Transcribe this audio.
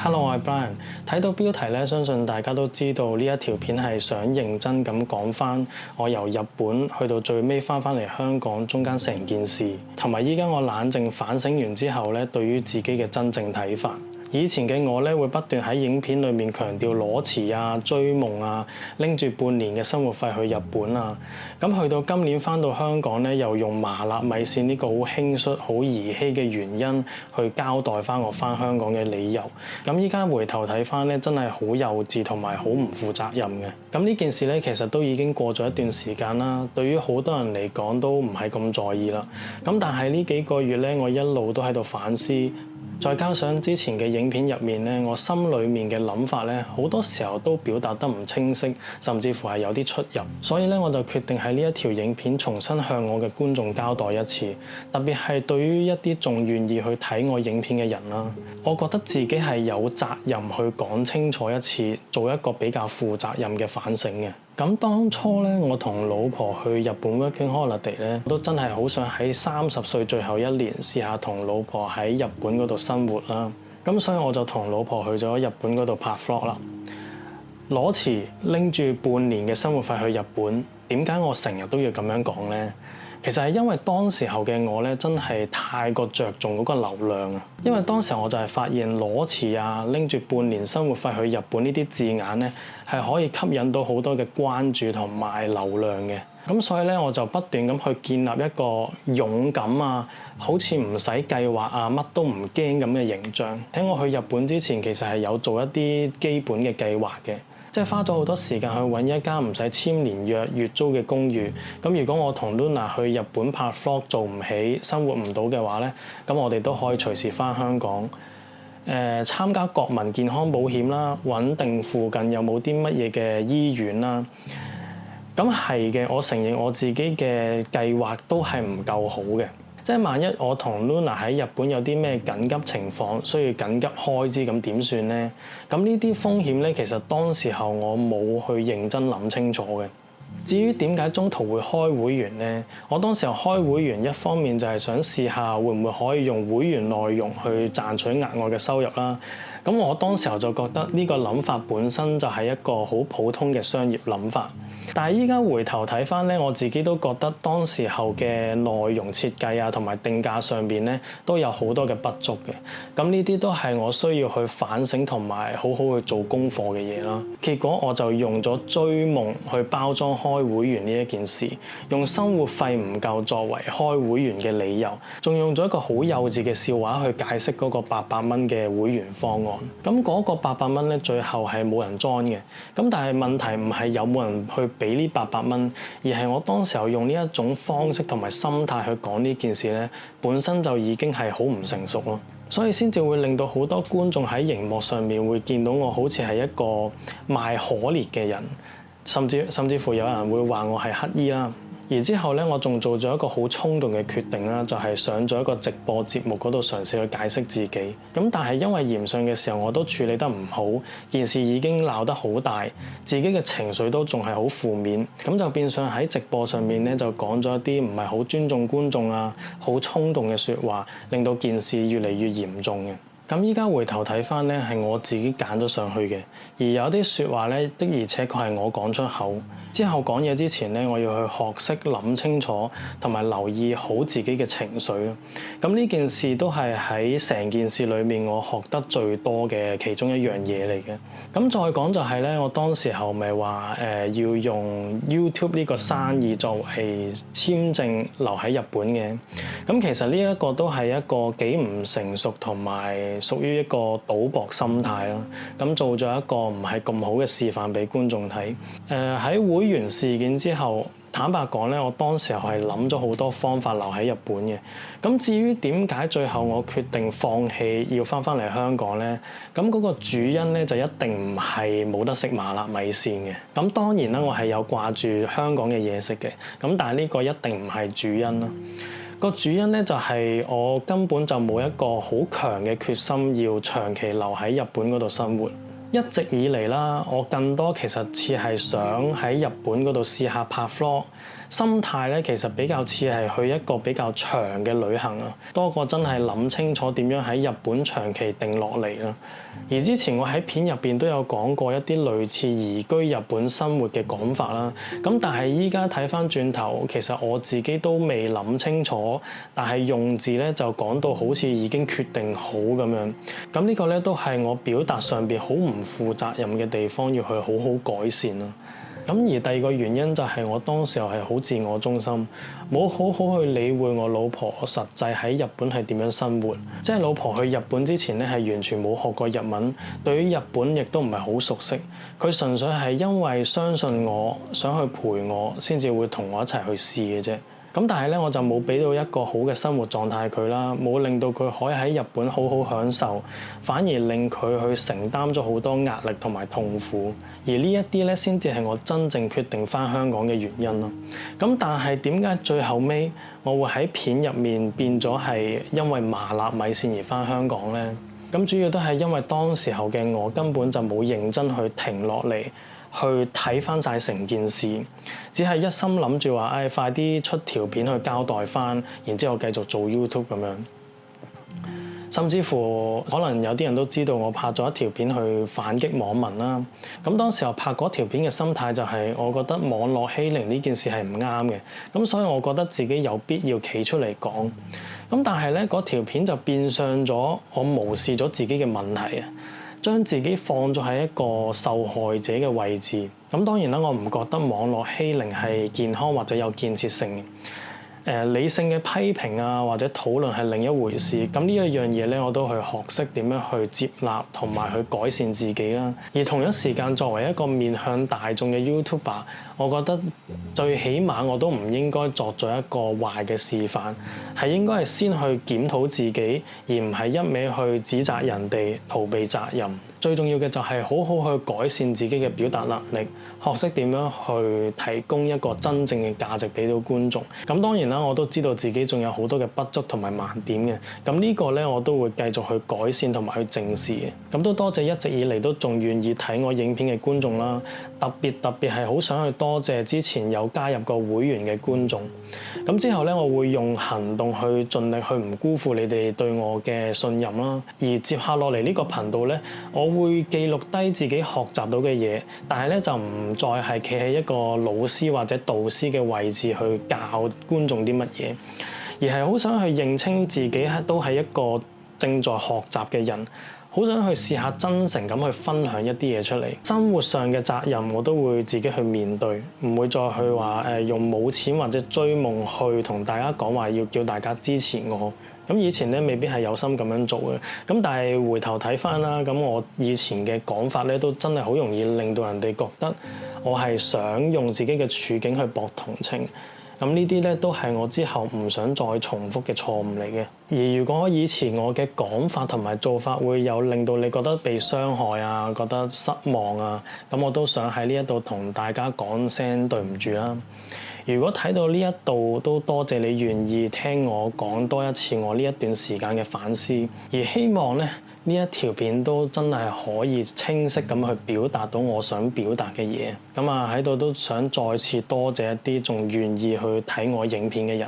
Hello，我係 Brian。睇到標題咧，相信大家都知道呢一條片係想認真咁講翻我由日本去到最尾翻嚟香港中間成件事，同埋依家我冷靜反省完之後咧，對於自己嘅真正睇法。以前嘅我咧會不斷喺影片裏面強調裸辭啊、追夢啊、拎住半年嘅生活費去日本啊。咁去到今年翻到香港咧，又用麻辣米線呢個好輕率、好兒戲嘅原因去交代翻我翻香港嘅理由。咁依家回頭睇翻咧，真係好幼稚同埋好唔負責任嘅。咁呢件事咧，其實都已經過咗一段時間啦。對於好多人嚟講都唔係咁在意啦。咁但係呢幾個月咧，我一路都喺度反思。再加上之前嘅影片入面咧，我心裡面嘅諗法咧，好多時候都表達得唔清晰，甚至乎係有啲出入。所以咧，我就決定喺呢一條影片重新向我嘅觀眾交代一次。特別係對於一啲仲願意去睇我影片嘅人啦，我覺得自己係有責任去講清楚一次，做一個比較負責任嘅反省嘅。咁當初咧，我同老婆去日本 working holiday 咧，都真係好想喺30歲最後一年試下同老婆喺日本嗰度生活啦。咁所以我就同老婆去咗日本嗰度拍 vlog 啦。裸辭拎住半年嘅生活費去日本，點解我成日都要咁樣講呢？其實係因為當時候嘅我咧，真係太過着重嗰個流量啊！因為當時我就係發現裸辭啊、拎住半年生活費去日本呢啲字眼咧，係可以吸引到好多嘅關注同埋流量嘅。咁所以咧，我就不斷咁去建立一個勇敢啊，好似唔使計劃啊，乜都唔驚咁嘅形象。喺我去日本之前，其實係有做一啲基本嘅計劃嘅。即係花咗好多時間去揾一間唔使簽年約、月租嘅公寓。咁如果我同 Luna 去日本拍 vlog 做唔起、生活唔到嘅話咧，咁我哋都可以隨時翻香港。參加國民健康保險啦，穩定附近有冇啲乜嘢嘅醫院啦。咁係嘅，我承認我自己嘅計劃都係唔夠好嘅。即係萬一我同 Luna 喺日本有啲咩緊急情況，需要緊急開支，咁點算呢？咁呢啲風險咧，其實當時候我冇去認真諗清楚嘅。至於點解中途會開會員呢？我當時候開會員一方面就係想試下會唔會可以用會員內容去賺取額外嘅收入啦。咁我當時候就覺得呢個諗法本身就係一個好普通嘅商業諗法。但係依家回頭睇翻咧，我自己都覺得當時候嘅內容設計啊，同埋定價上邊咧都有好多嘅不足嘅。咁呢啲都係我需要去反省同埋好好去做功課嘅嘢啦。結果我就用咗追夢去包裝開會員呢一件事，用生活費唔夠作為開會員嘅理由，仲用咗一個好幼稚嘅笑話去解釋嗰個800蚊嘅會員方案。咁嗰個800蚊咧，最後係冇人 join 嘅。咁但係問題唔係有冇人去俾呢800蚊，而係我當時候用呢一種方式同埋心態去講呢件事咧，本身就已經係好唔成熟咯，所以先至會令到好多觀眾喺熒幕上面會見到我好似係一個賣可憐嘅人，甚至乎有人會話我係乞衣啦。而之後咧，我仲做咗一個好衝動嘅決定啦，就係上咗一個直播節目嗰度嘗試去解釋自己。咁但係因為嚴訊嘅時候我都處理得唔好，件事已經鬧得好大，自己嘅情緒都仲係好負面，咁就變相喺直播上面咧就講咗一啲唔係好尊重觀眾啊、好衝動嘅説話，令到件事越嚟越嚴重嘅。咁依家回頭睇翻咧，係我自己揀咗上去嘅，而有啲説話咧的而且確係我講出口。之後講嘢之前咧，我要去學識諗清楚，同埋留意好自己嘅情緒咯。咁呢件事都係喺成件事裏面我學得最多嘅其中一樣嘢嚟嘅。咁再講就係咧，我當時候咪話要用 YouTube 呢個生意作為簽證留喺日本嘅。咁其實呢一個都係一個幾唔成熟同埋屬於一個賭博心態啦。咁做咗一個唔係咁好嘅示範俾觀眾睇。喺會員事件之後，坦白講咧，我當時候係諗咗好多方法留喺日本嘅。咁至於點解最後我決定放棄要翻嚟香港咧？咁嗰個主因咧就一定唔係冇得食麻辣米線嘅。咁當然啦，我係有掛住香港嘅嘢食嘅。咁但係呢個一定唔係主因啦。個主因咧就係我根本就冇一個好強嘅決心要長期留喺日本嗰度生活。一直以嚟啦，我更多其實似係想喺日本嗰度試下拍 vlog，心態咧其實比較似係去一個比較長嘅旅行啊，多過真係諗清楚點樣喺日本長期定落嚟啦。而之前我喺片入邊都有講過一啲類似移居日本生活嘅講法啦，咁但係依家睇翻轉頭，其實我自己都未諗清楚，但係用字咧就講到好似已經決定好咁樣，咁呢個咧都係我表達上邊好唔負責任嘅地方，要去好好改善啦。咁而第二個原因就係我當時候係好自我中心，冇好好去理會我老婆實際喺日本係點樣生活。即係老婆去日本之前咧係完全冇學過日文，對於日本亦都唔係好熟悉。佢純粹係因為相信我，想去陪我，先至會同我一齊去試嘅啫。咁但係咧，我就冇俾到一個好嘅生活狀態佢啦，冇令到佢可以喺日本好好享受，反而令佢去承擔咗好多壓力同埋痛苦。而呢一啲咧，先至係我真正決定返香港嘅原因咯。咁但係點解最後尾我會喺片入面變咗係因為麻辣米線而返香港咧？咁主要都係因為當時候嘅我根本就冇認真去停落嚟，去睇翻晒成件事，只係一心諗住話，快啲出條片去交代翻，然之後繼續做 YouTube 咁樣。甚至乎可能有啲人都知道我拍咗一條片去反擊網民啦。咁當時候拍嗰條片嘅心態就係，我覺得網絡欺凌呢件事係唔啱嘅，咁所以我覺得自己有必要企出嚟講。咁但係咧，嗰條片就變相咗我無視咗自己嘅問題啊，將自己放咗喺一個受害者嘅位置。咁當然啦，我唔覺得網絡欺凌係健康或者有建設性嘅。理性嘅批評啊，或者討論係另一回事。咁呢一樣嘢咧，我都去學識點樣去接納同埋去改善自己啦。而同一時間，作為一個面向大眾嘅 YouTuber，我覺得最起碼我都唔應該作咗一個壞嘅示範，係應該係先去檢討自己，而唔係一味去指責人哋，逃避責任。最重要嘅就係好好去改善自己嘅表達能力，學識點樣去提供一個真正嘅價值俾到觀眾。咁當然啦，我都知道自己仲有好多嘅不足同埋盲點嘅。咁呢個咧，我都會繼續去改善同埋去正視嘅。咁都多謝一直以嚟都仲願意睇我影片嘅觀眾啦。特別係好想去多謝之前有加入過會員嘅觀眾。咁之後咧，我會用行動去盡力去唔辜負你哋對我嘅信任啦。而接下落嚟呢個頻道咧，我會記錄低自己學習到嘅嘢，但係咧就唔再係企喺一個老師或者導師嘅位置去教觀眾啲乜嘢，而係好想去認清自己都係一個正在學習嘅人，好想去試下真誠咁去分享一啲嘢出嚟。生活上嘅責任我都會自己去面對，唔會再去話用冇錢或者追夢去同大家講話要叫大家支持我。咁以前咧未必係有心咁樣做嘅，咁但係回頭睇翻啦，咁我以前嘅講法咧都真係好容易令到人哋覺得我係想用自己嘅處境去博同情。咁呢啲咧都係我之後唔想再重複嘅錯誤嚟嘅。而如果以前我嘅講法同埋做法會有令到你覺得被傷害啊，覺得失望啊，咁我都想喺呢一度同大家講聲對唔住啦。如果睇到呢一度都多謝你願意聽我講多一次我呢一段時間嘅反思，而希望咧呢一條片都真係可以清晰咁去表達到我想表達嘅嘢。咁喺度都想再次多謝一啲仲願意去睇我影片嘅人。